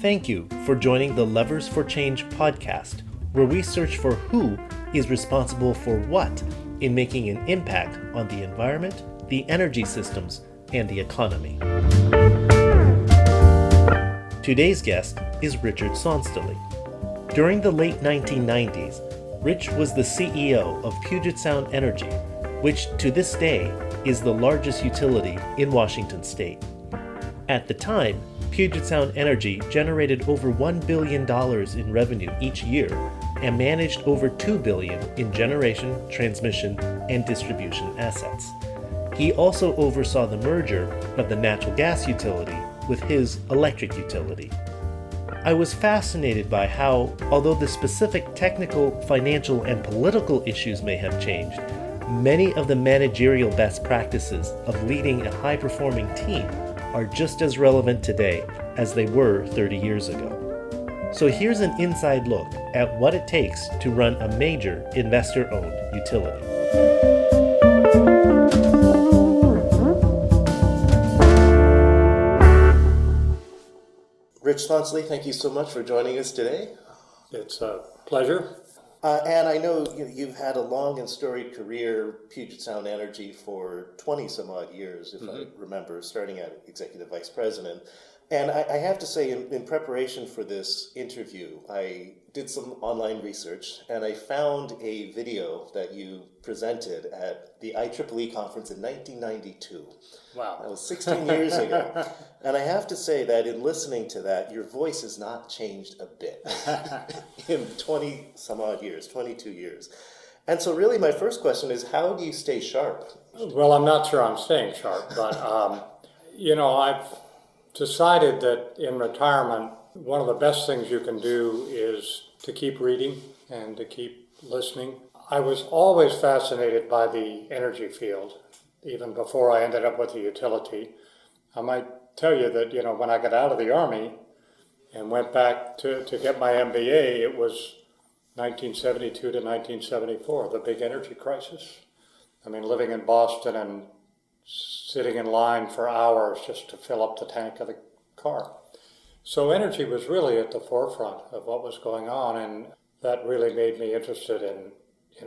Thank you for joining the Levers for Change podcast, where we search for who is responsible for what in making an impact on the environment, the energy systems, and the economy. Today's guest is Richard Sonstelie. During the late 1990s, Rich was the CEO of Puget Sound Energy, which to this day is the largest utility in Washington state. At the time, Puget Sound Energy generated over $1 billion in revenue each year and managed over $2 billion in generation, transmission, and distribution assets. He also oversaw the merger of the natural gas utility with his electric utility. I was fascinated by how, although the specific technical, financial, and political issues may have changed, many of the managerial best practices of leading a high-performing team are just as relevant today as they were 30 years ago. So here's an inside look at what it takes to run a major investor-owned utility. Rich Sonstelie, thank you so much for joining us today. It's a pleasure. And I know you've had a long and storied career, Puget Sound Energy, for 20 some odd years, if I remember, starting at executive vice president. And I have to say, in preparation for this interview, I did some online research and I found a video that you presented at the IEEE conference in 1992. Wow. That was 16 years ago. And I have to say that in listening to that, your voice has not changed a bit in 20 some odd years, 22 years. And so really my first question is, how do you stay sharp? Well, I'm not sure I'm staying sharp, but, I've decided that in retirement, one of the best things you can do is to keep reading and to keep listening. I was always fascinated by the energy field, even before I ended up with the utility. I might tell you that, when I got out of the Army and went back to get my MBA, it was 1972 to 1974, the big energy crisis. I mean, living in Boston and sitting in line for hours just to fill up the tank of the car. So energy was really at the forefront of what was going on, and that really made me interested in,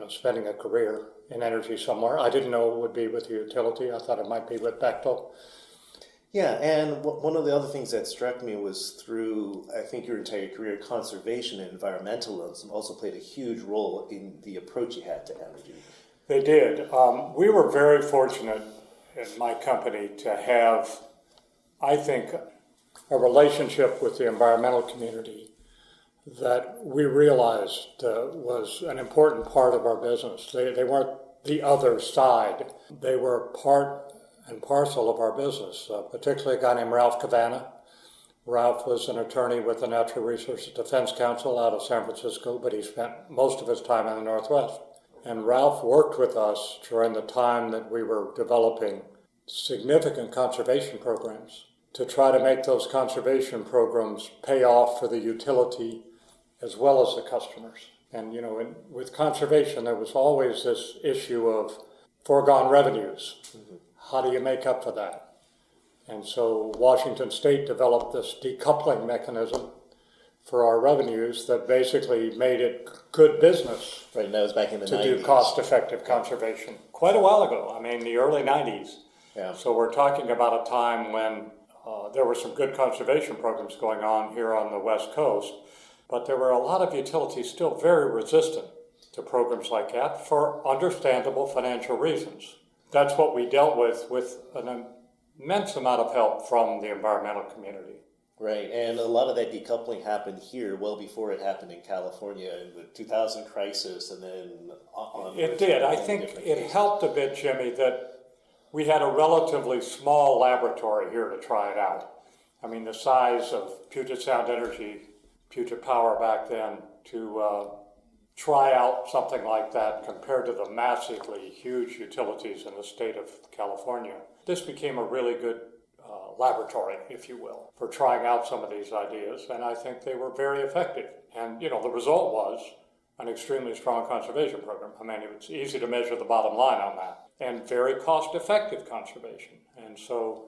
spending a career in energy somewhere. I didn't know it would be with the utility. I thought it might be with Bechtel. Yeah, and one of the other things that struck me was through, I think, your entire career, conservation and environmentalism also played a huge role in the approach you had to energy. They did. We were very fortunate in my company to have, I think, a relationship with the environmental community that we realized was an important part of our business. They weren't the other side. They were part and parcel of our business, particularly a guy named Ralph Cavanna. Ralph was an attorney with the Natural Resources Defense Council out of San Francisco, but he spent most of his time in the Northwest. And Ralph worked with us during the time that we were developing significant conservation programs to try to make those conservation programs pay off for the utility as well as the customers. And, with conservation, there was always this issue of foregone revenues. Mm-hmm. How do you make up for that? And so Washington State developed this decoupling mechanism for our revenues that basically made it good business. Right, and that was back in the 90s. To do cost-effective conservation. Quite a while ago, the early 90s. Yeah. So we're talking about a time when there were some good conservation programs going on here on the West Coast, but there were a lot of utilities still very resistant to programs like that for understandable financial reasons. That's what we dealt with an immense amount of help from the environmental community. Right, and a lot of that decoupling happened here well before it happened in California in the 2000 crisis, and then on. It did. I think it helped a bit, Jimmy, that we had a relatively small laboratory here to try it out. The size of Puget Sound Energy, Puget Power back then, to try out something like that compared to the massively huge utilities in the state of California. This became a really good laboratory, if you will, for trying out some of these ideas, and I think they were very effective. And, the result was an extremely strong conservation program. It's easy to measure the bottom line on that, and very cost-effective conservation. And so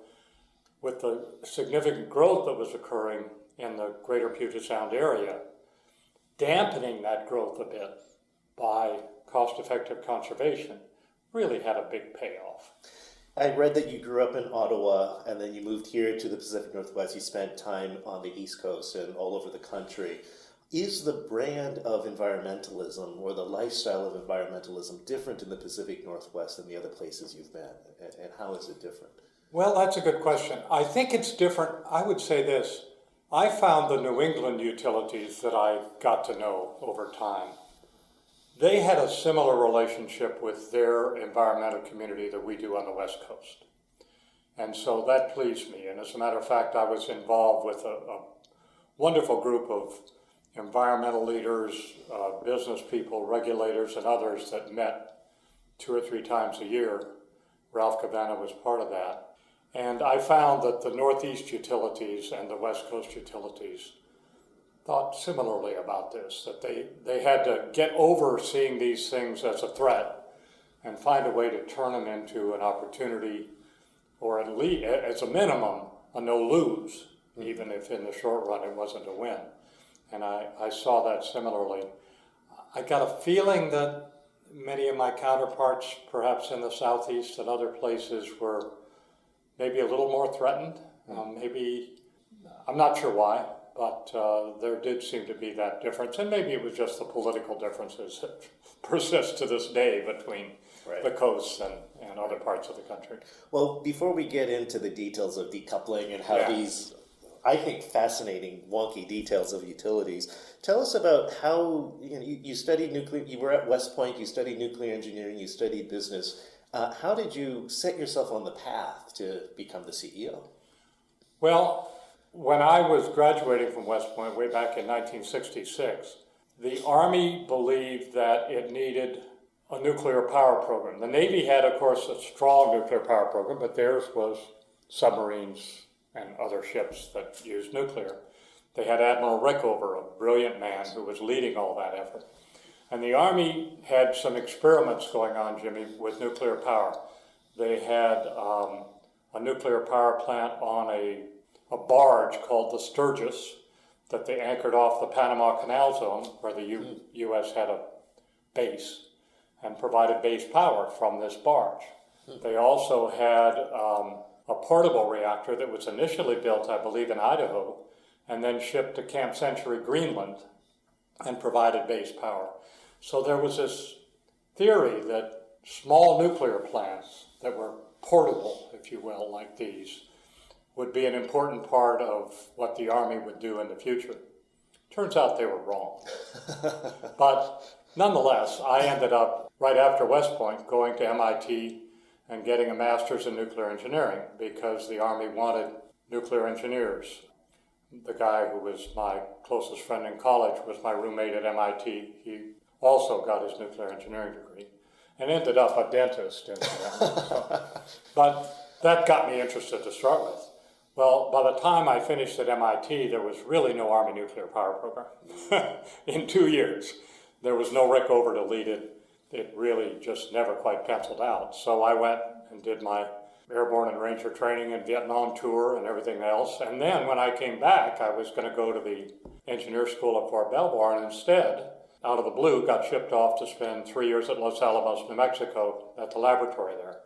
with the significant growth that was occurring in the greater Puget Sound area, dampening that growth a bit by cost-effective conservation really had a big payoff. I read that you grew up in Ottawa and then you moved here to the Pacific Northwest. You spent time on the East Coast and all over the country. Is the brand of environmentalism or the lifestyle of environmentalism different in the Pacific Northwest than the other places you've been? And how is it different? Well, that's a good question. I think it's different. I would say this. I found the New England utilities that I got to know over time, they had a similar relationship with their environmental community that we do on the West Coast. And so that pleased me. And as a matter of fact, I was involved with a wonderful group of environmental leaders, business people, regulators, and others that met 2 or 3 times a year. Ralph Cavanna was part of that. And I found that the Northeast utilities and the West Coast utilities thought similarly about this, that they had to get over seeing these things as a threat and find a way to turn them into an opportunity, or at least, as a minimum, a no-lose, even if in the short run it wasn't a win. And I saw that similarly. I got a feeling that many of my counterparts, perhaps in the Southeast and other places, were maybe a little more threatened. Maybe, I'm not sure why, but there did seem to be that difference. And maybe it was just the political differences that persist to this day between the coasts and other parts of the country. Well, before we get into the details of decoupling and how these, I think, fascinating, wonky details of utilities, tell us about how you studied nuclear, you were at West Point, you studied nuclear engineering, you studied business. How did you set yourself on the path to become the CEO? Well, when I was graduating from West Point way back in 1966, the Army believed that it needed a nuclear power program. The Navy had, of course, a strong nuclear power program, but theirs was submarines and other ships that used nuclear. They had Admiral Rickover, a brilliant man who was leading all that effort. And the Army had some experiments going on, Jimmy, with nuclear power. They had a nuclear power plant on a barge called the Sturgis that they anchored off the Panama Canal Zone, where the U.S. had a base, and provided base power from this barge. They also had a portable reactor that was initially built, I believe, in Idaho, and then shipped to Camp Century, Greenland, and provided base power. So there was this theory that small nuclear plants that were portable, if you will, like these, would be an important part of what the Army would do in the future. Turns out they were wrong. But nonetheless, I ended up, right after West Point, going to MIT and getting a master's in nuclear engineering because the Army wanted nuclear engineers. The guy who was my closest friend in college was my roommate at MIT. He also got his nuclear engineering degree and ended up a dentist. But that got me interested to start with. Well, by the time I finished at MIT, there was really no Army nuclear power program. In 2 years, there was no Rickover to lead it. It really just never quite penciled out. So I went and did my airborne and ranger training and Vietnam tour and everything else. And then when I came back, I was going to go to the engineer school at Fort Belvoir, and instead, out of the blue, got shipped off to spend 3 years at Los Alamos, New Mexico, at the laboratory there.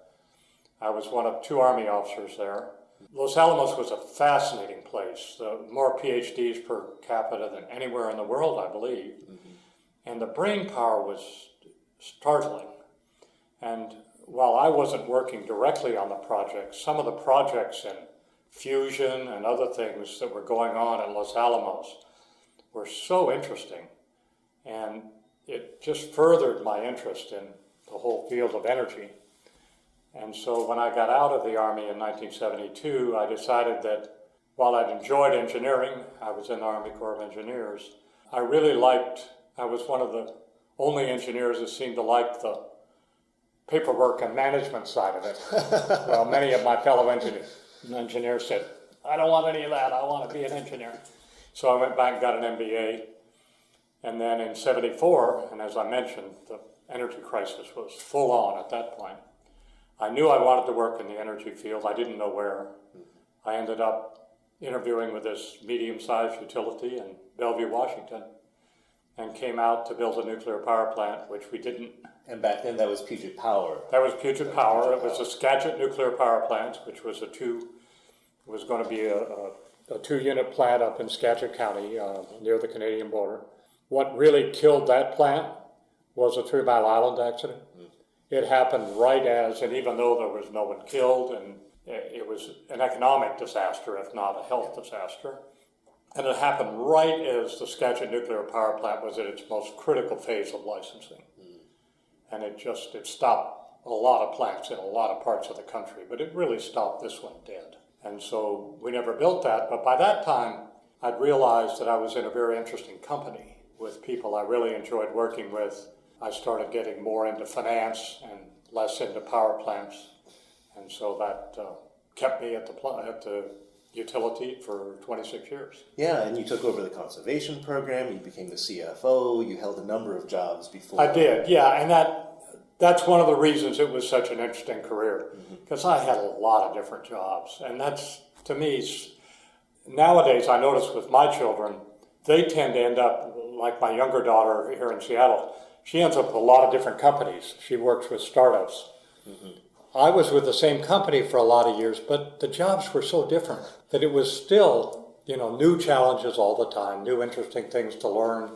I was one of 2 Army officers there. Los Alamos was a fascinating place. More PhDs per capita than anywhere in the world, I believe. And the brain power was startling. And while I wasn't working directly on the project, some of the projects in fusion and other things that were going on at Los Alamos were so interesting. And it just furthered my interest in the whole field of energy. And so when I got out of the Army in 1972, I decided that while I'd enjoyed engineering, I was in the Army Corps of Engineers, I was one of the only engineers that seemed to like the paperwork and management side of it. Well, many of my fellow engineers said, I don't want any of that, I want to be an engineer. So I went back and got an MBA. And then in 74, and as I mentioned, the energy crisis was full on at that point. I knew I wanted to work in the energy field. I didn't know where. I ended up interviewing with this medium-sized utility in Bellevue, Washington, and came out to build a nuclear power plant, which we didn't. And back then that was Puget Power. That was Puget Power. It was a Skagit nuclear power plant, which was going to be a two-unit plant up in Skagit County near the Canadian border. What really killed that plant was a 3 Mile Island accident. It happened right as, and even though there was no one killed, and it was an economic disaster, if not a health disaster. And it happened right as the Skagit nuclear power plant was at its most critical phase of licensing. And it stopped a lot of plants in a lot of parts of the country, but it really stopped this one dead. And so we never built that, but by that time, I'd realized that I was in a very interesting company with people I really enjoyed working with. I started getting more into finance and less into power plants. And so that kept me at the utility for 26 years. Yeah, and you took over the conservation program, you became the CFO, you held a number of jobs before. I did, yeah, and that's one of the reasons it was such an interesting career, because I had a lot of different jobs. And that's, to me, nowadays I notice with my children, they tend to end up, like my younger daughter here in Seattle, she ends up with a lot of different companies. She works with startups. I was with the same company for a lot of years, but the jobs were so different that it was still, new challenges all the time, new interesting things to learn.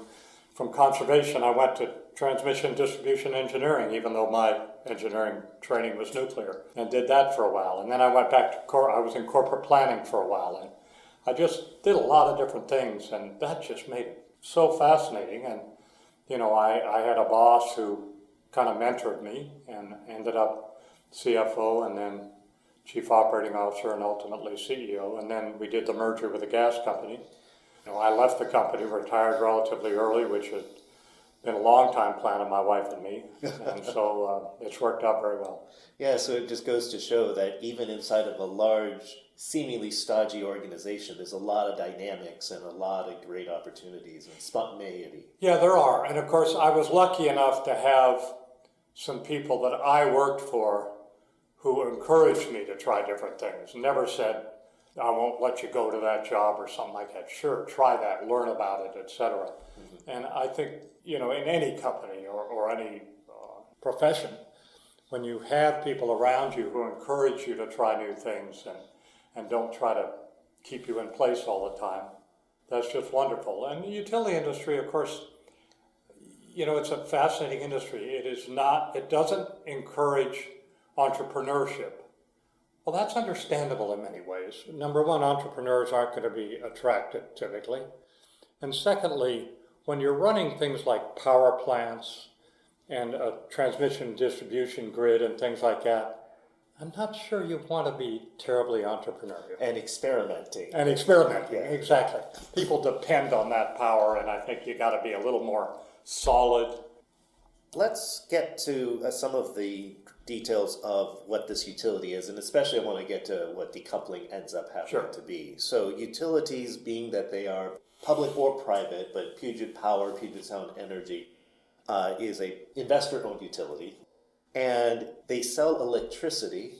From conservation, I went to transmission distribution engineering, even though my engineering training was nuclear, and did that for a while. And then I went back to I was in corporate planning for a while, and I just did a lot of different things, and that just made it so fascinating. And, I had a boss who kind of mentored me and ended up CFO and then Chief Operating Officer and ultimately CEO. And then we did the merger with the gas company. I left the company, retired relatively early, which had been a long time plan of my wife and me. And so it's worked out very well. Yeah, so it just goes to show that even inside of a large, seemingly stodgy organization, there's a lot of dynamics and a lot of great opportunities and spontaneity. Yeah, there are. And of course, I was lucky enough to have some people that I worked for who encouraged me to try different things. Never said, I won't let you go to that job or something like that. Sure, try that, learn about it, etc. And I think, in any company or any profession, when you have people around you who encourage you to try new things and don't try to keep you in place all the time, that's just wonderful. And the utility industry, of course, it's a fascinating industry. It doesn't encourage entrepreneurship. Well, that's understandable in many ways. Number one, entrepreneurs aren't going to be attractive typically. And secondly, when you're running things like power plants and a transmission distribution grid and things like that, I'm not sure you want to be terribly entrepreneurial. And experimenting. Yeah. Exactly. People depend on that power, and I think you got to be a little more solid. Let's get to some of the details of what this utility is, and especially I want to get to what decoupling ends up having to be. So utilities, being that they are public or private, but Puget Power, Puget Sound Energy, is a investor-owned utility, and they sell electricity,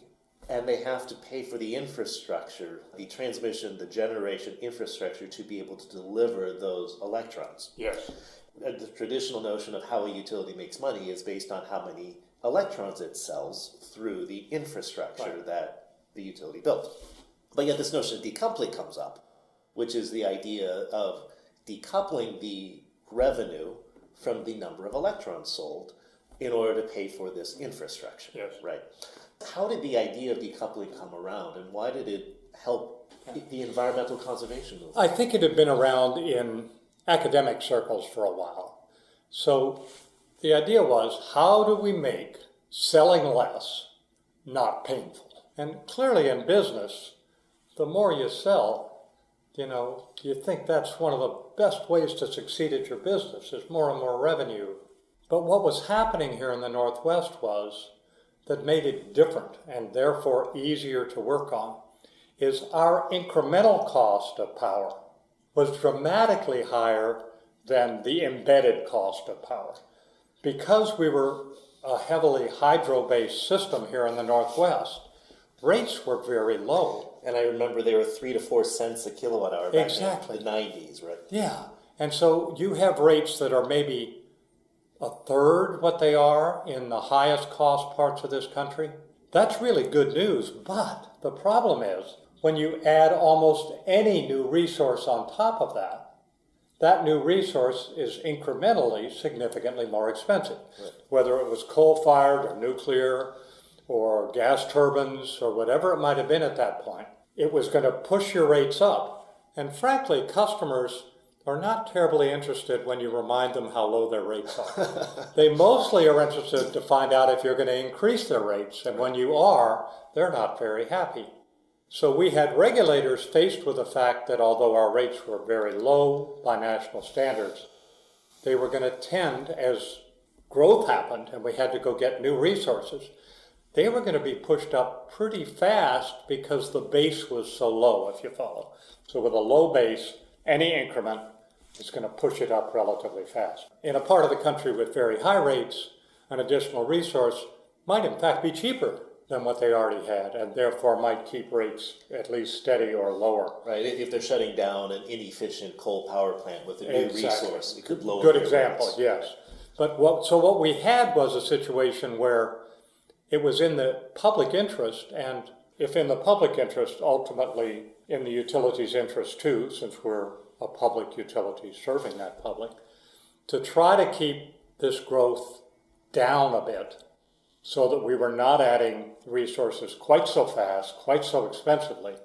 and they have to pay for the infrastructure, the transmission, the generation infrastructure to be able to deliver those electrons. Yes. The traditional notion of how a utility makes money is based on how many electrons it sells through the infrastructure that the utility built. But yet this notion of decoupling comes up, which is the idea of decoupling the revenue from the number of electrons sold in order to pay for this infrastructure. Yes. Right. How did the idea of decoupling come around, and why did it help the environmental conservation movement? I think it had been around in academic circles for a while. So the idea was, how do we make selling less not painful? And clearly in business, the more you sell, you think that's one of the best ways to succeed at your business, is more and more revenue. But what was happening here in the Northwest was, that made it different and therefore easier to work on, is our incremental cost of power was dramatically higher than the embedded cost of power. Because we were a heavily hydro-based system here in the Northwest, rates were very low. And I remember they were 3 to 4 cents a kilowatt hour back Exactly. in the 90s, right? Yeah. And so you have rates that are maybe a third what they are in the highest cost parts of this country. That's really good news. But the problem is when you add almost any new resource on top of that, that new resource is incrementally significantly more expensive. Right. Whether it was coal-fired or nuclear or gas turbines or whatever it might have been at that point, it was going to push your rates up. And frankly, customers are not terribly interested when you remind them how low their rates are. They mostly are interested to find out if you're going to increase their rates, and when you are, they're not very happy. So we had regulators faced with the fact that although our rates were very low by national standards, they were going to tend, as growth happened and we had to go get new resources, they were going to be pushed up pretty fast because the base was so low, if you follow. So with a low base, any increment is going to push it up relatively fast. In a part of the country with very high rates, an additional resource might in fact be cheaper than what they already had, and therefore might keep rates at least steady or lower. Right, if they're shutting down an inefficient coal power plant with a new resource, it could lower Good their example, rates. yes. But what we had was a situation where it was in the public interest, and if in the public interest, ultimately in the utility's interest too, since we're a public utility serving that public, to try to keep this growth down a bit so that we were not adding resources quite so fast, quite so expensively.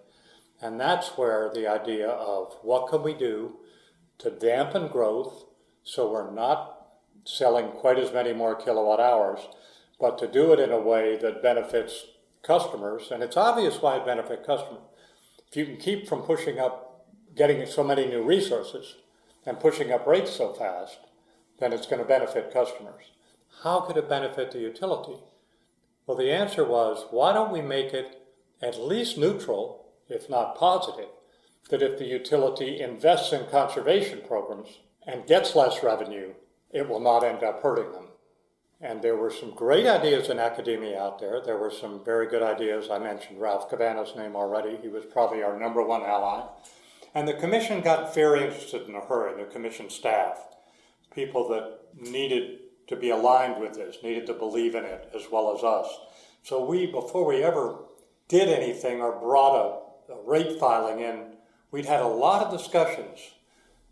And that's where the idea of what can we do to dampen growth so we're not selling quite as many more kilowatt hours, but to do it in a way that benefits customers. And it's obvious why it benefits customers. If you can keep from pushing up, getting so many new resources and pushing up rates so fast, then it's going to benefit customers. How could it benefit the utility? Well, the answer was, why don't we make it at least neutral, if not positive, that if the utility invests in conservation programs and gets less revenue, it will not end up hurting them. And there were some great ideas in academia out there. There were some very good ideas. I mentioned Ralph Cavanaugh's name already. He was probably our number one ally. And the commission got very interested in a hurry, the commission staff, people that needed to be aligned with this, needed to believe in it as well as us. So we, before we ever did anything or brought a rate filing in, we'd had a lot of discussions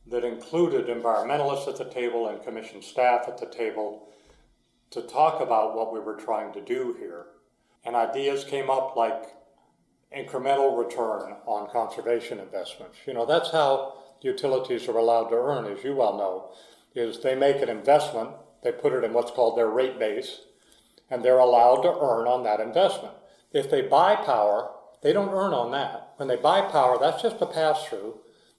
that included environmentalists at the table and commission staff at the table to talk about what we were trying to do here. And ideas came up like incremental return on conservation investments. You know, that's how utilities are allowed to earn, as you well know, is they make an investment, they put it in what's called their rate base, and they're allowed to earn on that investment. If they buy power, they don't earn on that. When they buy power, that's just a pass-through.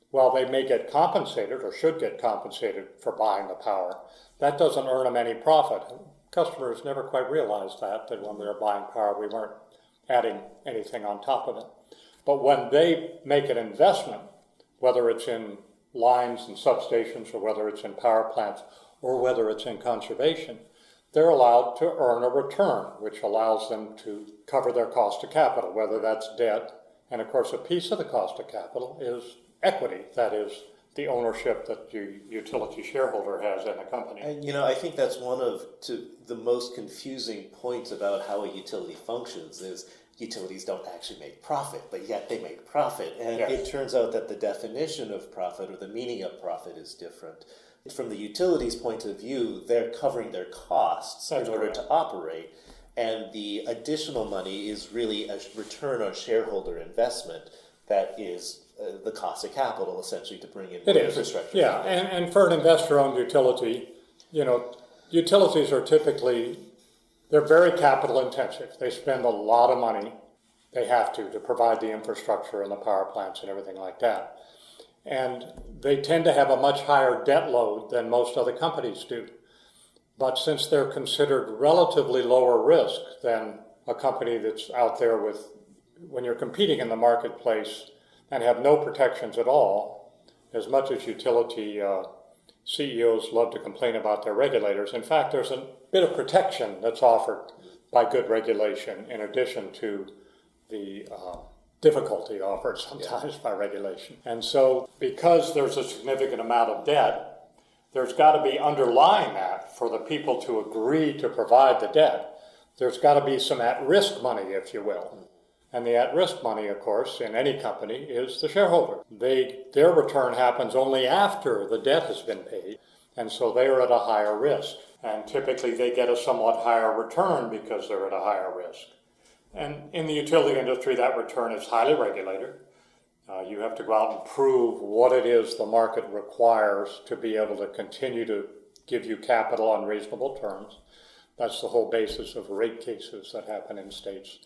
While they may get compensated or should get compensated for buying the power, that doesn't earn them any profit. Customers never quite realized that when we were buying power, we weren't adding anything on top of it. But when they make an investment, whether it's in lines and substations or whether it's in power plants or whether it's in conservation, they're allowed to earn a return, which allows them to cover their cost of capital, whether that's debt. And of course, a piece of the cost of capital is equity, that is, the ownership that the utility shareholder has in a company. And I think that's one of the most confusing points about how a utility functions is utilities don't actually make profit, but yet they make profit. And It turns out that the definition of profit or the meaning of profit is different. From the utility's point of view, they're covering their costs in order to operate. And the additional money is really a return on shareholder investment that is the cost of capital, essentially, to bring in infrastructure. Yeah, and for an investor-owned utility, utilities are typically, they're very capital intensive. They spend a lot of money, they have to provide the infrastructure and the power plants and everything like that. And they tend to have a much higher debt load than most other companies do. But since they're considered relatively lower risk than a company that's out there with, when you're competing in the marketplace and have no protections at all, as much as utility CEOs love to complain about their regulators. In fact, there's a bit of protection that's offered by good regulation in addition to the difficulty offered sometimes by regulation. And so because there's a significant amount of debt, there's got to be underlying that for the people to agree to provide the debt. There's got to be some at-risk money, if you will. And the at-risk money, of course, in any company is the shareholder. Their return happens only after the debt has been paid, and so they are at a higher risk. And typically they get a somewhat higher return because they're at a higher risk. And in the utility industry, that return is highly regulated. You have to go out and prove what it is the market requires to be able to continue to give you capital on reasonable terms. That's the whole basis of rate cases that happen in states.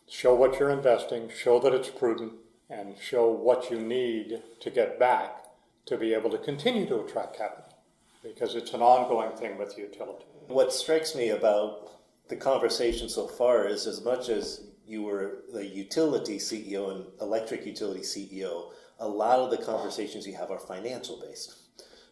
Show what you're investing, show that it's prudent, and show what you need to get back to be able to continue to attract capital, because it's an ongoing thing with utility. What strikes me about the conversation so far is, as much as you were the utility CEO and electric utility CEO, a lot of the conversations you have are financial based.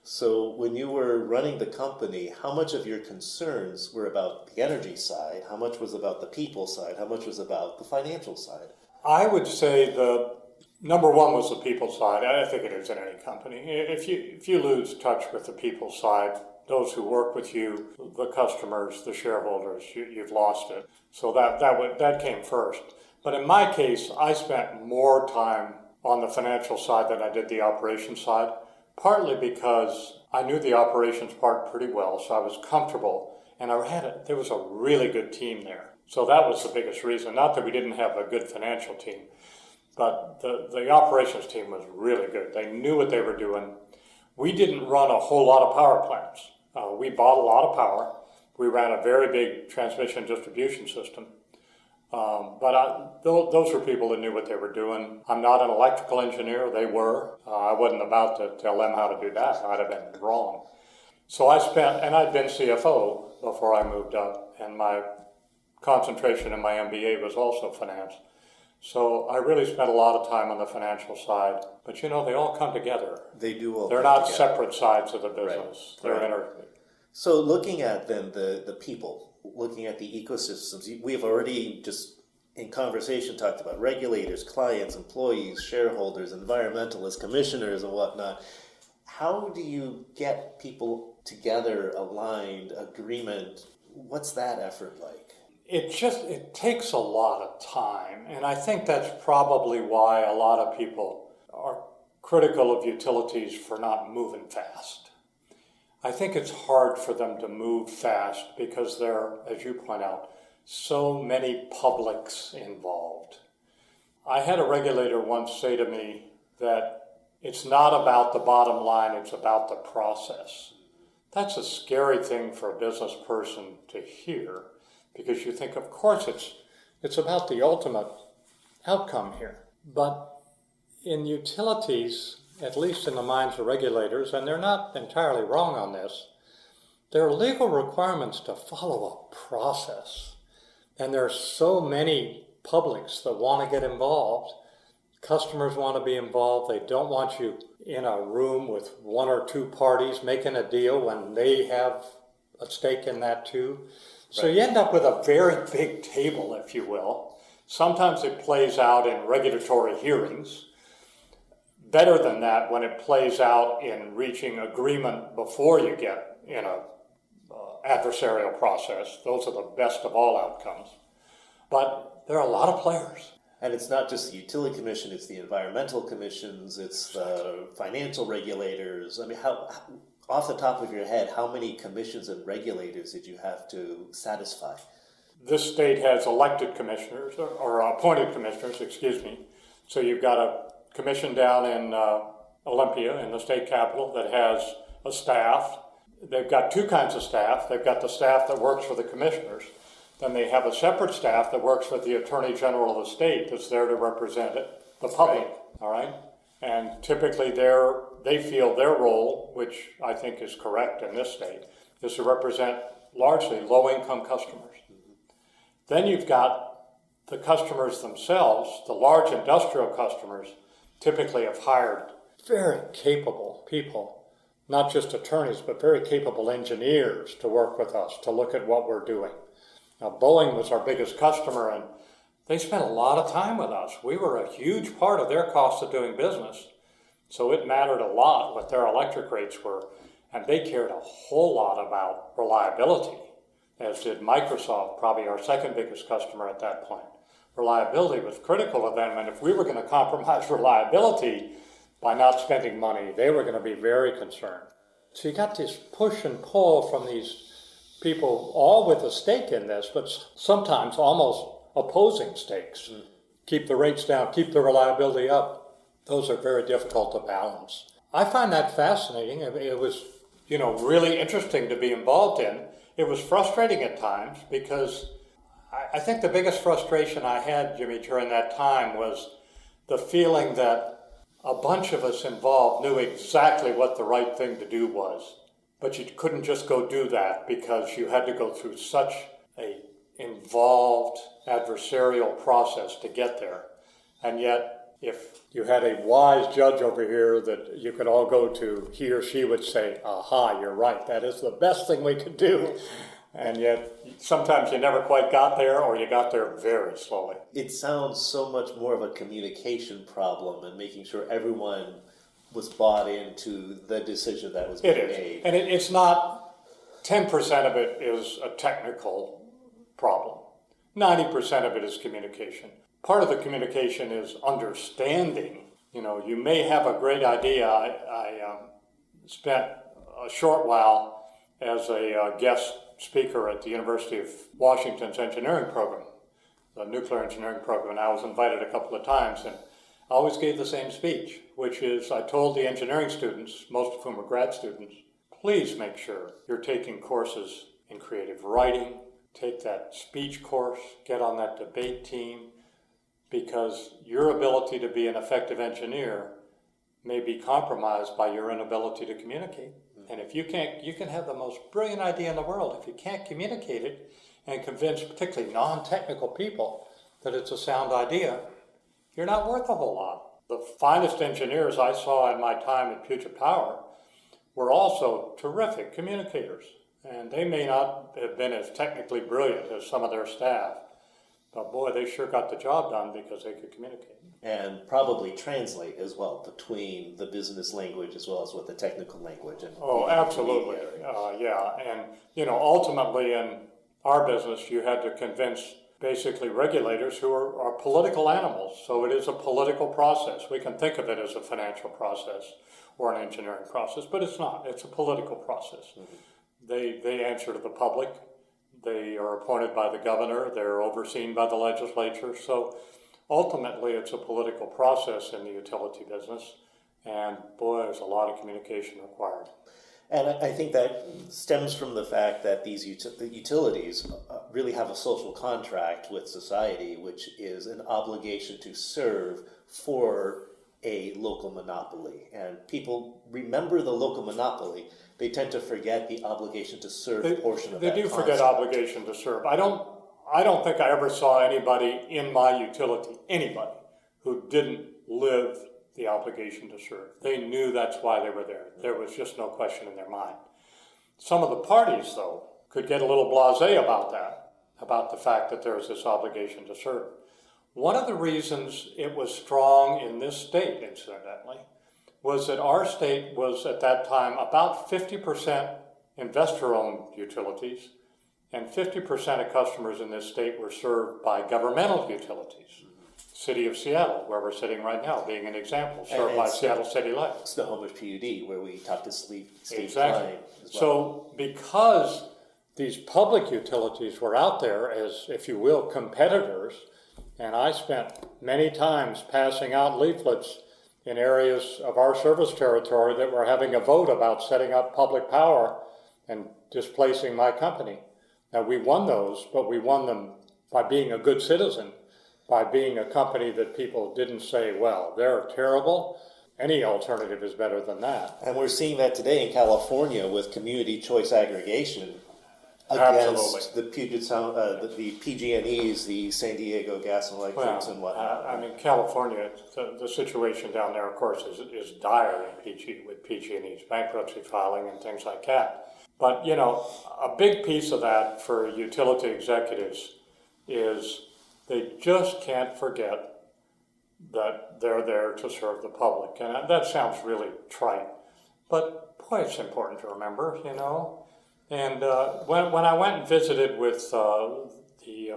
So when you were running the company, how much of your concerns were about the energy side? How much was about the people side? How much was about the financial side? I would say the number one was the people side. I think it is in any company. If you lose touch with the people side, those who work with you, the customers, the shareholders, you've lost it. So that came first. But in my case, I spent more time on the financial side than I did the operations side, partly because I knew the operations part pretty well, so I was comfortable, and there was a really good team there. So that was the biggest reason. Not that we didn't have a good financial team, but the operations team was really good. They knew what they were doing. We didn't run a whole lot of power plants. We bought a lot of power. We ran a very big transmission distribution system. But those were people that knew what they were doing. I'm not an electrical engineer. They were. I wasn't about to tell them how to do that. I'd have been wrong. So I'd been CFO before I moved up, and my concentration in my MBA was also finance. So I really spent a lot of time on the financial side. But they all come together. They do all. They're not separate sides of the business. Right. They're inter. So looking at then the people, looking at the ecosystems, we have already just in conversation talked about regulators, clients, employees, shareholders, environmentalists, commissioners, and whatnot. How do you get people together, aligned, agreement? What's that effort like? It takes a lot of time, and I think that's probably why a lot of people are critical of utilities for not moving fast. I think it's hard for them to move fast because there are, as you point out, so many publics involved. I had a regulator once say to me that it's not about the bottom line, it's about the process. That's a scary thing for a business person to hear, because you think, of course, it's about the ultimate outcome here. But in utilities, at least in the minds of regulators, and they're not entirely wrong on this, there are legal requirements to follow a process. And there are so many publics that want to get involved. Customers want to be involved. They don't want you in a room with one or two parties making a deal when they have a stake in that too. So you end up with a very big table, if you will. Sometimes it plays out in regulatory hearings. Better than that, when it plays out in reaching agreement before you get in a adversarial process. Those are the best of all outcomes. But there are a lot of players. And it's not just the utility commission, it's the environmental commissions, it's the financial regulators. I mean, how, off the top of your head, how many commissions and regulators did you have to satisfy? This state has elected commissioners, or appointed commissioners, excuse me. So you've got a commission down in Olympia, in the state capital, that has a staff. They've got two kinds of staff. They've got the staff that works for the commissioners. Then they have a separate staff that works for the Attorney General of the state that's there to represent the public, all right? And typically they feel their role, which I think is correct in this state, is to represent largely low-income customers. Then you've got the customers themselves, the large industrial customers, typically have hired very capable people, not just attorneys, but very capable engineers to work with us, to look at what we're doing. Now, Boeing was our biggest customer, and they spent a lot of time with us. We were a huge part of their cost of doing business. So it mattered a lot what their electric rates were. And they cared a whole lot about reliability, as did Microsoft, probably our second biggest customer at that point. Reliability was critical to them, and if we were going to compromise reliability by not spending money, they were going to be very concerned. So you got this push and pull from these people, all with a stake in this, but sometimes almost opposing stakes. Keep the rates down, keep the reliability up. Those are very difficult to balance. I find that fascinating. It was, really interesting to be involved in. It was frustrating at times because I think the biggest frustration I had, Jimmy, during that time was the feeling that a bunch of us involved knew exactly what the right thing to do was. But you couldn't just go do that because you had to go through such a involved adversarial process to get there. And yet, if you had a wise judge over here that you could all go to, he or she would say, aha, you're right, that is the best thing we could do. And yet, sometimes you never quite got there, or you got there very slowly. It sounds so much more of a communication problem and making sure everyone was bought into the decision that was being made. And it's not, 10% of it is a technical problem. 90% of it is communication. Part of the communication is understanding. You may have a great idea. I spent a short while as a guest speaker at the University of Washington's engineering program, the nuclear engineering program, and I was invited a couple of times, and I always gave the same speech, which is I told the engineering students, most of whom were grad students, please make sure you're taking courses in creative writing, take that speech course, get on that debate team, because your ability to be an effective engineer may be compromised by your inability to communicate. And if you can have the most brilliant idea in the world. If you can't communicate it and convince particularly non-technical people that it's a sound idea, you're not worth a whole lot. The finest engineers I saw in my time at Puget Power were also terrific communicators. And they may not have been as technically brilliant as some of their staff, but boy, they sure got the job done because they could communicate. And probably translate as well between the business language as well as with the technical language. And absolutely. Yeah. And, ultimately in our business, you had to convince basically regulators who are political animals. So it is a political process. We can think of it as a financial process or an engineering process, but it's not. It's a political process. Mm-hmm. They answer to the public. They are appointed by the governor. They're overseen by the legislature. So ultimately, it's a political process in the utility business. And boy, there's a lot of communication required. And I think that stems from the fact that these utilities really have a social contract with society, which is an obligation to serve for a local monopoly. And people remember the local monopoly. They tend to forget the obligation to serve portion of that They do concept. forget obligation to serve. I don't think I ever saw anybody in my utility, anybody, who didn't live the obligation to serve. They knew that's why they were there. There was just no question in their mind. Some of the parties, though, could get a little blasé about that, about the fact that there was this obligation to serve. One of the reasons it was strong in this state, incidentally, was that our state was at that time about 50% investor-owned utilities, and 50% of customers in this state were served by governmental utilities. City of Seattle, where we're sitting right now, being an example, served by Seattle City Light. It's the home of PUD, where we talked to Steve Exactly. Klein as well. So because these public utilities were out there as, if you will, competitors, and I spent many times passing out leaflets in areas of our service territory that were having a vote about setting up public power and displacing my company. Now, we won those, but we won them by being a good citizen, by being a company that people didn't say, well, they're terrible. Any alternative is better than that. And we're seeing that today in California with community choice aggregation against the Puget Sound, the PG&Es, the San Diego Gas and Electrics and whatnot. I mean, California, the situation down there, of course, is dire with PG&E's bankruptcy filing and things like that. But, a big piece of that for utility executives is They just can't forget that they're there to serve the public. And that sounds really trite, but boy, it's important to remember, you know. And when I went and visited with the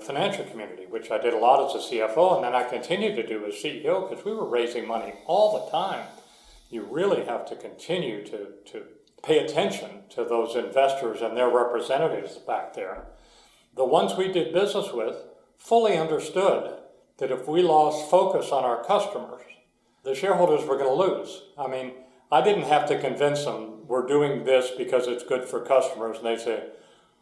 financial community, which I did a lot as a CFO, and then I continued to do as CEO because we were raising money all the time. You really have to continue to pay attention to those investors and their representatives back there. The ones we did business with fully understood that if we lost focus on our customers, the shareholders were going to lose. I mean, I didn't have to convince them we're doing this because it's good for customers, and they say,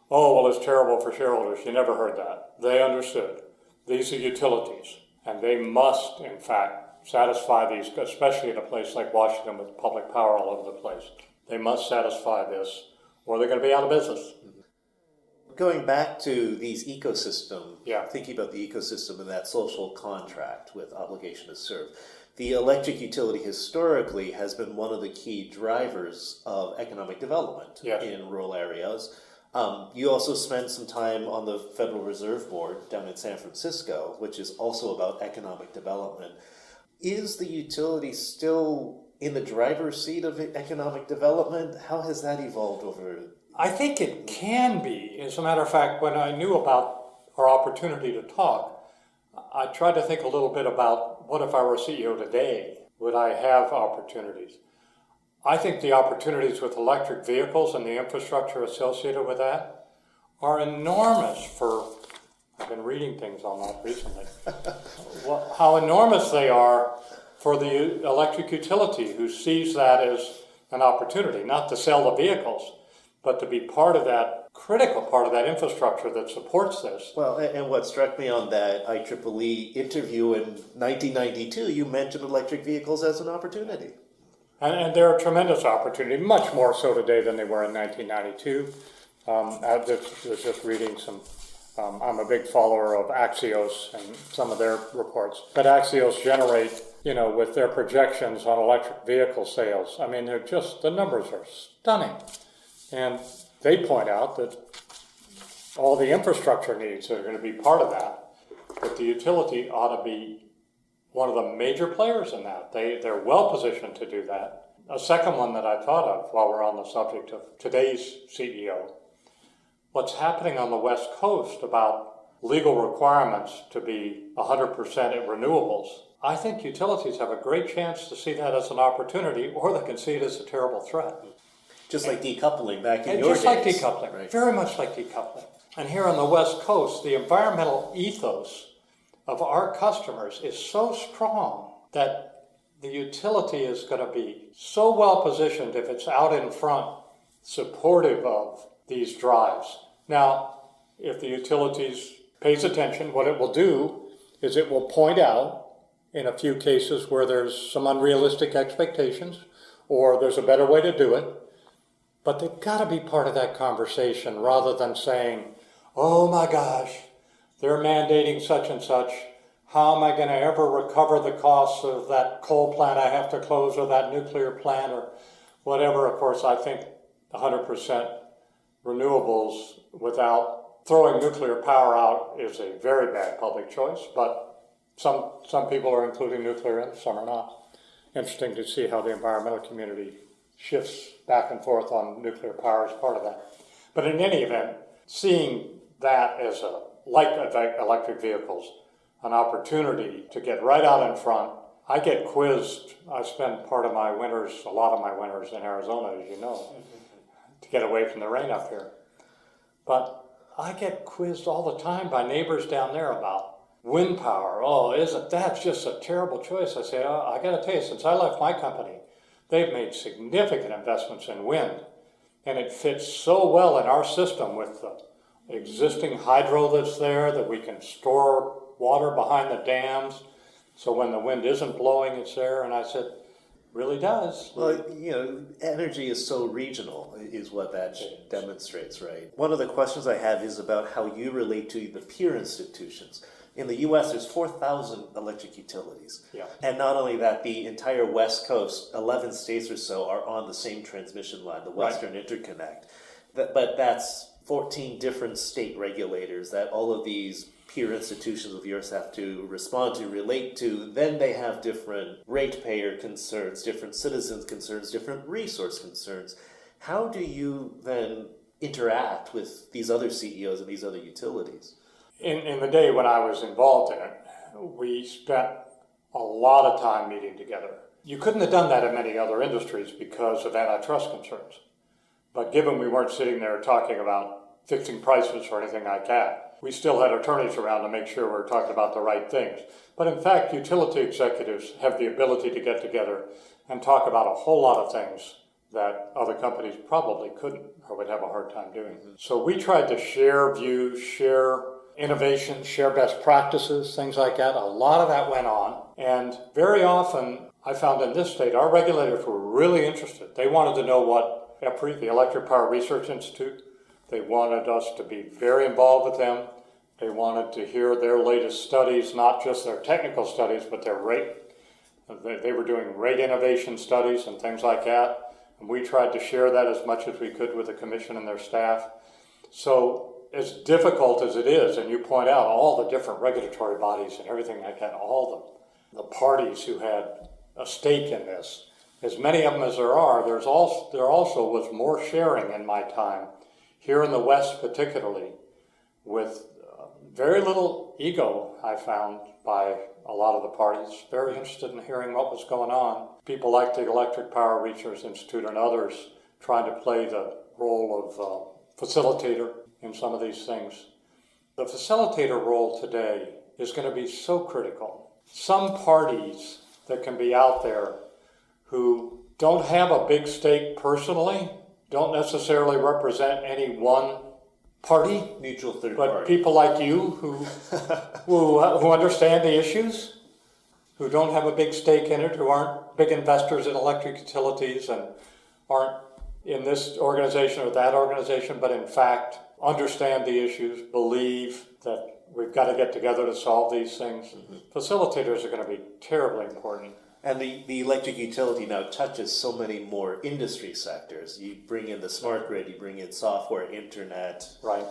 oh, well, it's terrible for shareholders. You never heard that. They understood. These are utilities, and they must, in fact, satisfy these, especially in a place like Washington with public power all over the place. They must satisfy this, or they're going to be out of business. Going back to these ecosystem, Yeah. thinking about the ecosystem and that social contract with obligation to serve, the electric utility historically has been one of the key drivers of economic development Yes. in rural areas. You also spent some time on the Federal Reserve Board down in San Francisco, which is also about economic development. Is the utility still in the driver's seat of economic development? How has that evolved over? I think it can be. As a matter of fact, when I knew about our opportunity to talk, I tried to think a little bit about what if I were CEO today? Would I have opportunities? I think the opportunities with electric vehicles and the infrastructure associated with that are enormous for, I've been reading things on that recently, how enormous they are for the electric utility who sees that as an opportunity, not to sell the vehicles, but to be part of that, critical part of that infrastructure that supports this. Well, and what struck me on that IEEE interview in 1992, you mentioned electric vehicles as an opportunity. And they're a tremendous opportunity, much more so today than they were in 1992. I was just reading some, I'm a big follower of Axios and some of their reports. But Axios generate, you know, with their projections on electric vehicle sales, I mean, they're just, the numbers are stunning. And they point out that all the infrastructure needs are going to be part of that, but the utility ought to be one of the major players in that. They're well positioned to do that. A second one that I thought of while we're on the subject of today's CEO, what's happening on the West Coast about legal requirements to be 100% renewables. I think utilities have a great chance to see that as an opportunity, or they can see it as a terrible threat. Just like decoupling back in your days. Just like decoupling, right. Very much like decoupling. And here on the West Coast, the environmental ethos of our customers is so strong that the utility is going to be so well positioned if it's out in front, supportive of these drives. Now, if the utilities pays attention, what it will do is it will point out in a few cases where there's some unrealistic expectations or there's a better way to do it. But they've got to be part of that conversation rather than saying, oh my gosh, they're mandating such and such. How am I going to ever recover the costs of that coal plant I have to close or that nuclear plant or whatever? Of course, I think 100% renewables without throwing nuclear power out is a very bad public choice, but some people are including nuclear in, some are not. Interesting to see how the environmental community shifts back and forth on nuclear power as part of that. But in any event, seeing that as like electric vehicles, an opportunity to get right out in front. I get quizzed. I spend a lot of my winters in Arizona, as you know, to get away from the rain up here. But I get quizzed all the time by neighbors down there about wind power. Oh, that's just a terrible choice? I say, I got to tell you, since I left my company, they've made significant investments in wind, and it fits so well in our system with the existing hydro that's there that we can store water behind the dams, so when the wind isn't blowing, it's there. And I said, really does. Well, energy is so regional, is what that demonstrates, right? One of the questions I have is about how you relate to the peer institutions. In the U.S., there's 4,000 electric utilities. Yeah. And not only that, the entire West Coast, 11 states or so, are on the same transmission line, the Western Interconnect. But that's 14 different state regulators that all of these peer institutions of yours have to respond to, relate to, then they have different ratepayer concerns, different citizens concerns, different resource concerns. How do you then interact with these other CEOs and these other utilities? In the day when I was involved in it, we spent a lot of time meeting together. You couldn't have done that in many other industries because of antitrust concerns. But given we weren't sitting there talking about fixing prices or anything like that, we still had attorneys around to make sure we were talking about the right things. But in fact, utility executives have the ability to get together and talk about a whole lot of things that other companies probably couldn't or would have a hard time doing. So we tried to share views, share innovation, share best practices, things like that. A lot of that went on. And very often, I found in this state, our regulators were really interested. They wanted to know what EPRI, the Electric Power Research Institute, they wanted us to be very involved with them. They wanted to hear their latest studies, not just their technical studies, but their rate. They were doing rate innovation studies and things like that. And we tried to share that as much as we could with the commission and their staff. So as difficult as it is, and you point out all the different regulatory bodies and everything like that, all the parties who had a stake in this, as many of them as there are, there also was more sharing in my time, here in the West particularly, with very little ego, I found, by a lot of the parties, very interested in hearing what was going on. People like the Electric Power Research Institute and others trying to play the role of facilitator in some of these things. The facilitator role today is going to be so critical. Some parties that can be out there who don't have a big stake personally, don't necessarily represent any one party, Neutral third but party. people like you who understand the issues, who don't have a big stake in it, who aren't big investors in electric utilities and aren't in this organization or that organization, but in fact understand the issues, believe that we've got to get together to solve these things. Facilitators are going to be terribly important. And the electric utility now touches so many more industry sectors. You bring in the smart grid, you bring in software, internet, Right.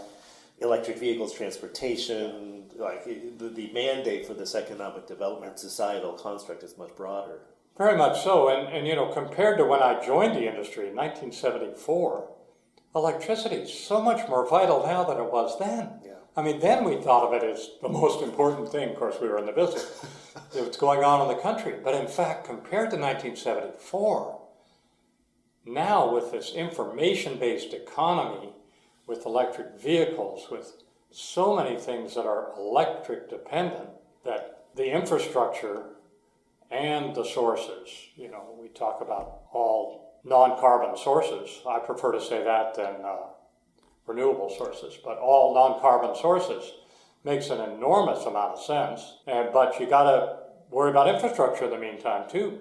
electric vehicles, transportation. Like the mandate for this economic development societal construct is much broader. Very much so. And you know, compared to when I joined the industry in 1974, electricity is so much more vital now than it was then. Yeah. I mean, then we thought of it as the most important thing. Of course, we were in the business. What's going on in the country. But in fact, compared to 1974, now with this information-based economy, with electric vehicles, with so many things that are electric dependent, that the infrastructure and the sources, you know, we talk about all non-carbon sources. I prefer to say that than renewable sources, but all non-carbon sources makes an enormous amount of sense. But you got to worry about infrastructure in the meantime too.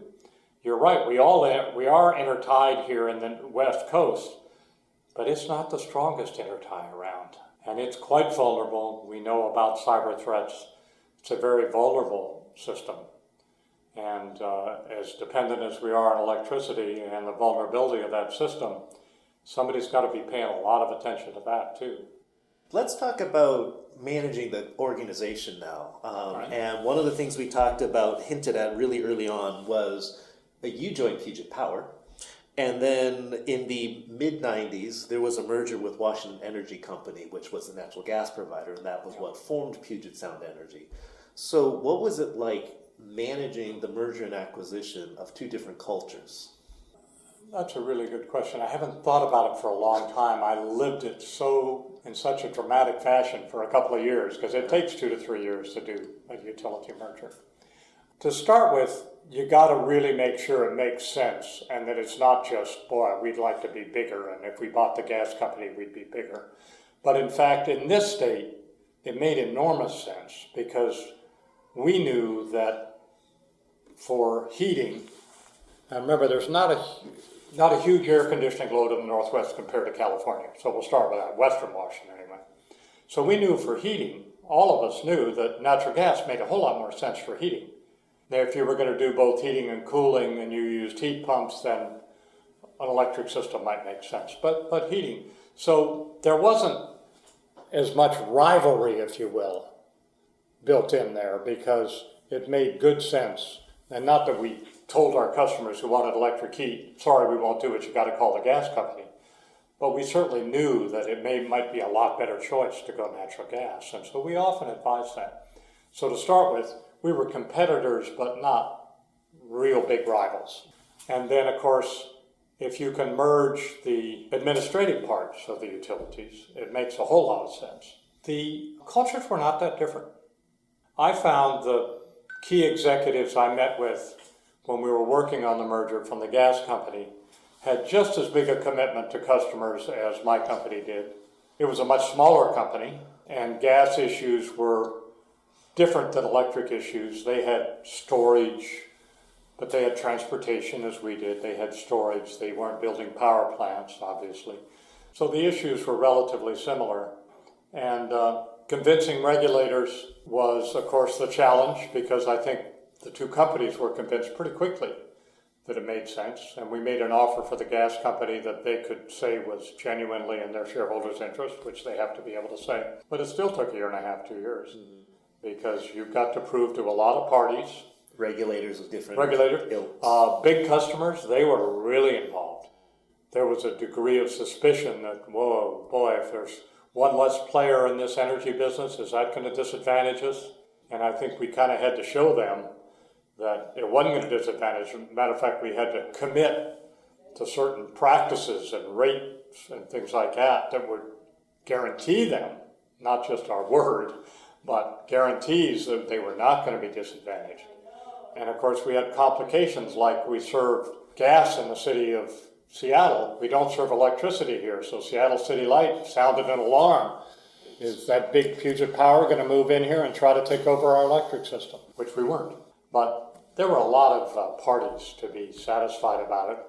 You're right. We are intertied here in the West Coast, but it's not the strongest intertie around, and it's quite vulnerable. We know about cyber threats. It's a very vulnerable system, and as dependent as we are on electricity and the vulnerability of that system, somebody's got to be paying a lot of attention to that too. Let's talk about managing the organization now. Right. And one of the things we talked about, hinted at really early on, was that you joined Puget Power. And then in the mid-90s, there was a merger with Washington Energy Company, which was the natural gas provider, and that was what formed Puget Sound Energy. So what was it like managing the merger and acquisition of two different cultures? That's a really good question. I haven't thought about it for a long time. I lived it in such a dramatic fashion for a couple of years, because it takes 2 to 3 years to do a utility merger. To start with, you got to really make sure it makes sense and that it's not just, boy, we'd like to be bigger, and if we bought the gas company, we'd be bigger. But in fact, in this state, it made enormous sense, because we knew that for heating, now remember, there's not a huge air conditioning load in the Northwest compared to California. So we'll start with that, Western Washington anyway. So we knew for heating, all of us knew that natural gas made a whole lot more sense for heating. Now, if you were going to do both heating and cooling and you used heat pumps, then an electric system might make sense. But heating. So there wasn't as much rivalry, if you will, built in there because it made good sense. And not that we told our customers who wanted electric heat, sorry, we won't do it, you got to call the gas company. But we certainly knew that it might be a lot better choice to go natural gas. And so we often advised that. So to start with, we were competitors, but not real big rivals. And then, of course, if you can merge the administrative parts of the utilities, it makes a whole lot of sense. The cultures were not that different. I found the key executives I met with when we were working on the merger from the gas company had just as big a commitment to customers as my company did. It was a much smaller company, and gas issues were different than electric issues. They had storage, but they had transportation as we did. They had storage. They weren't building power plants, obviously. So the issues were relatively similar. And convincing regulators was, of course, the challenge, because I think the two companies were convinced pretty quickly that it made sense. And we made an offer for the gas company that they could say was genuinely in their shareholders' interest, which they have to be able to say. But it still took a year and a half, 2 years, because you've got to prove to a lot of parties. Regulators of different ilks. Big customers, they were really involved. There was a degree of suspicion that, whoa, boy, if there's one less player in this energy business, is that going to disadvantage us? And I think we kind of had to show them that it wasn't going to disadvantage them. Matter of fact, we had to commit to certain practices and rates and things like that that would guarantee them, not just our word, but guarantees that they were not going to be disadvantaged. And of course, we had complications like we serve gas in the city of Seattle. We don't serve electricity here, so Seattle City Light sounded an alarm. Is that big Puget Power going to move in here and try to take over our electric system? Which we weren't. But there were a lot of parties to be satisfied about it,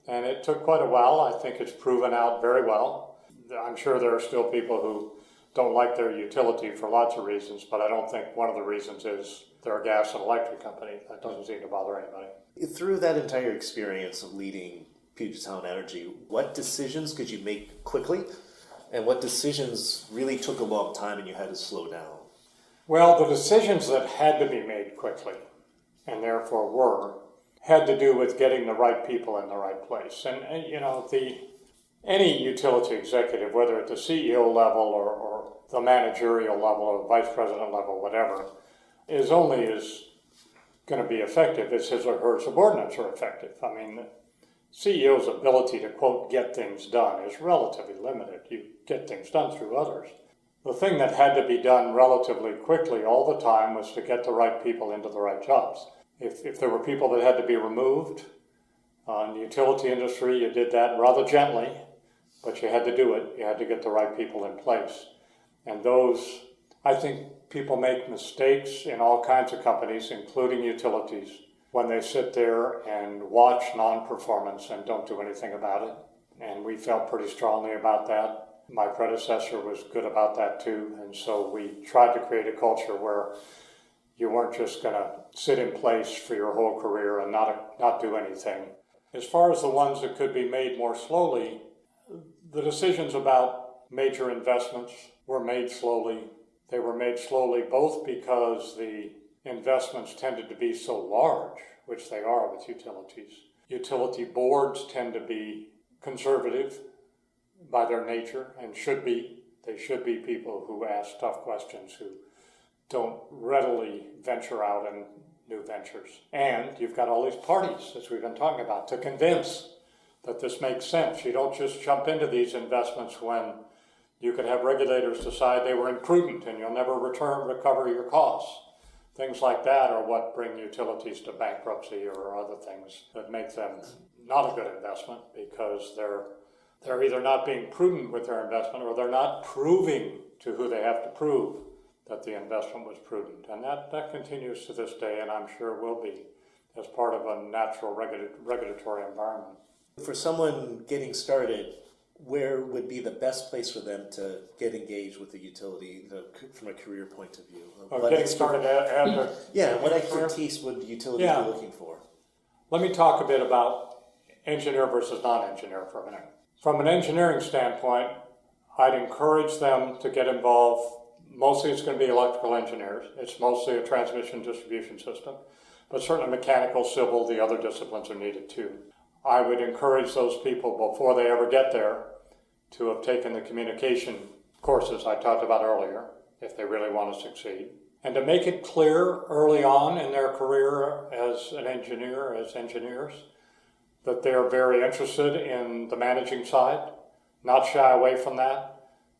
and it took quite a while. I think it's proven out very well. I'm sure there are still people who don't like their utility for lots of reasons, but I don't think one of the reasons is they're a gas and electric company. That doesn't seem to bother anybody. Through that entire experience of leading Puget Sound Energy, what decisions could you make quickly, and what decisions really took a long time and you had to slow down? Well, the decisions that had to be made quickly, and therefore had to do with getting the right people in the right place. And you know, any utility executive, whether at the CEO level or the managerial level or vice president level, whatever, is only as going to be effective as his or her subordinates are effective. I mean, the CEO's ability to, quote, get things done is relatively limited. You get things done through others. The thing that had to be done relatively quickly all the time was to get the right people into the right jobs. If there were people that had to be removed, in the utility industry, you did that rather gently, but you had to do it. You had to get the right people in place. And those, I think people make mistakes in all kinds of companies, including utilities, when they sit there and watch non-performance and don't do anything about it. And we felt pretty strongly about that. My predecessor was good about that too. And so we tried to create a culture where you weren't just going to sit in place for your whole career and not do anything. As far as the ones that could be made more slowly, the decisions about major investments were made slowly. They were made slowly both because the investments tended to be so large, which they are with utilities. Utility boards tend to be conservative by their nature and should be. They should be people who ask tough questions, who don't readily venture out in new ventures. And you've got all these parties, as we've been talking about, to convince that this makes sense. You don't just jump into these investments when you could have regulators decide they were imprudent and you'll never recover your costs. Things like that are what bring utilities to bankruptcy or other things that make them not a good investment, because they're either not being prudent with their investment or they're not proving to who they have to prove that the investment was prudent. And that continues to this day, and I'm sure will be, as part of a natural regulatory environment. For someone getting started, where would be the best place for them to get engaged with the utility from a career point of view? Getting started after... Yeah, what expertise would utilities be looking for? Let me talk a bit about engineer versus non-engineer for a minute. From an engineering standpoint, I'd encourage them to get involved Mostly it's going to be electrical engineers. It's mostly a transmission distribution system, but certainly mechanical, civil, the other disciplines are needed too. I would encourage those people before they ever get there to have taken the communication courses I talked about earlier, if they really want to succeed. And to make it clear early on in their career as an engineer, as engineers, that they're very interested in the managing side, not shy away from that,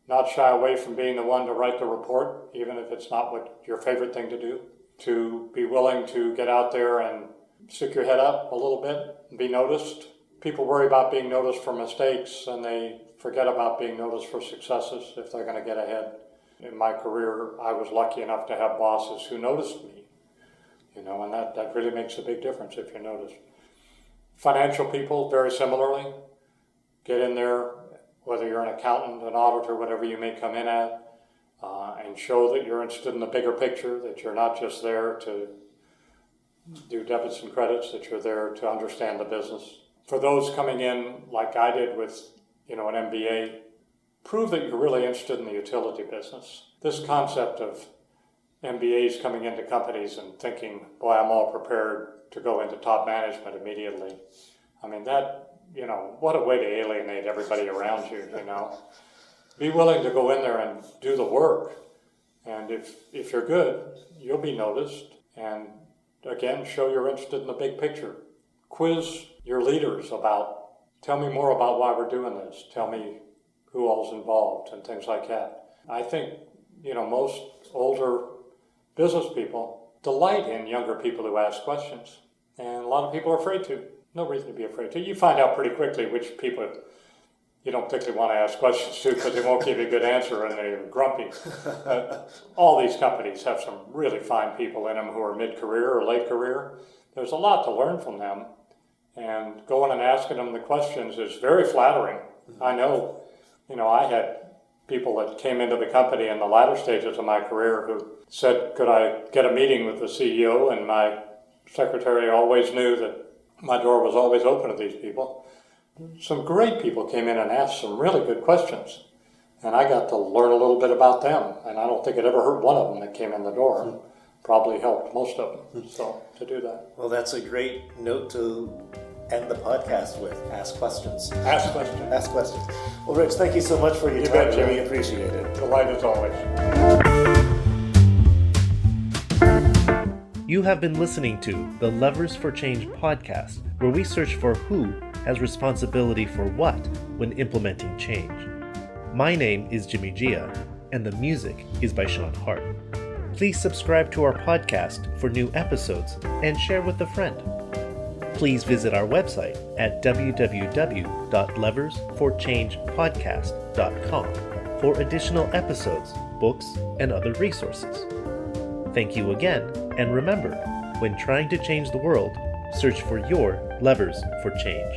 not shy away from being the one to write the report, even if it's not what your favorite thing to do, to be willing to get out there and stick your head up a little bit and be noticed. People worry about being noticed for mistakes and they forget about being noticed for successes if they're going to get ahead. In my career, I was lucky enough to have bosses who noticed me, and that really makes a big difference if you're noticed. Financial people, very similarly, get in there, whether you're an accountant, an auditor, whatever you may come in at, and show that you're interested in the bigger picture, that you're not just there to do debits and credits, that you're there to understand the business. For those coming in, like I did with, an MBA, prove that you're really interested in the utility business. This concept of MBAs coming into companies and thinking, boy, I'm all prepared to go into top management immediately. I mean, what a way to alienate everybody around you, Be willing to go in there and do the work. And if you're good, you'll be noticed. And again, show you're interested in the big picture. Quiz your leaders tell me more about why we're doing this. Tell me who all's involved and things like that. I think, most older business people delight in younger people who ask questions. And a lot of people are afraid to. No reason to be afraid to. You find out pretty quickly which people you don't particularly want to ask questions to because they won't give you a good answer and they're grumpy. All these companies have some really fine people in them who are mid-career or late career. There's a lot to learn from them. And going and asking them the questions is very flattering. I know, I had people that came into the company in the latter stages of my career who said, could I get a meeting with the CEO? And my secretary always knew that my door was always open to these people. Some great people came in and asked some really good questions. And I got to learn a little bit about them. And I don't think it ever hurt one of them that came in the door. Probably helped most of them, so to do that. Well, that's a great note to end the podcast with. Ask questions. Ask questions. Ask questions. Well, Rich, thank you so much for your time. Bet, Jimmy. Really appreciate it. Delight as always. You have been listening to the Levers for Change podcast, where we search for who has responsibility for what when implementing change. My name is Jimmy Gia, and the music is by Sean Hart. Please subscribe to our podcast for new episodes and share with a friend. Please visit our website at www.leversforchangepodcast.com for additional episodes, books, and other resources. Thank you again, and remember, when trying to change the world, search for your levers for change.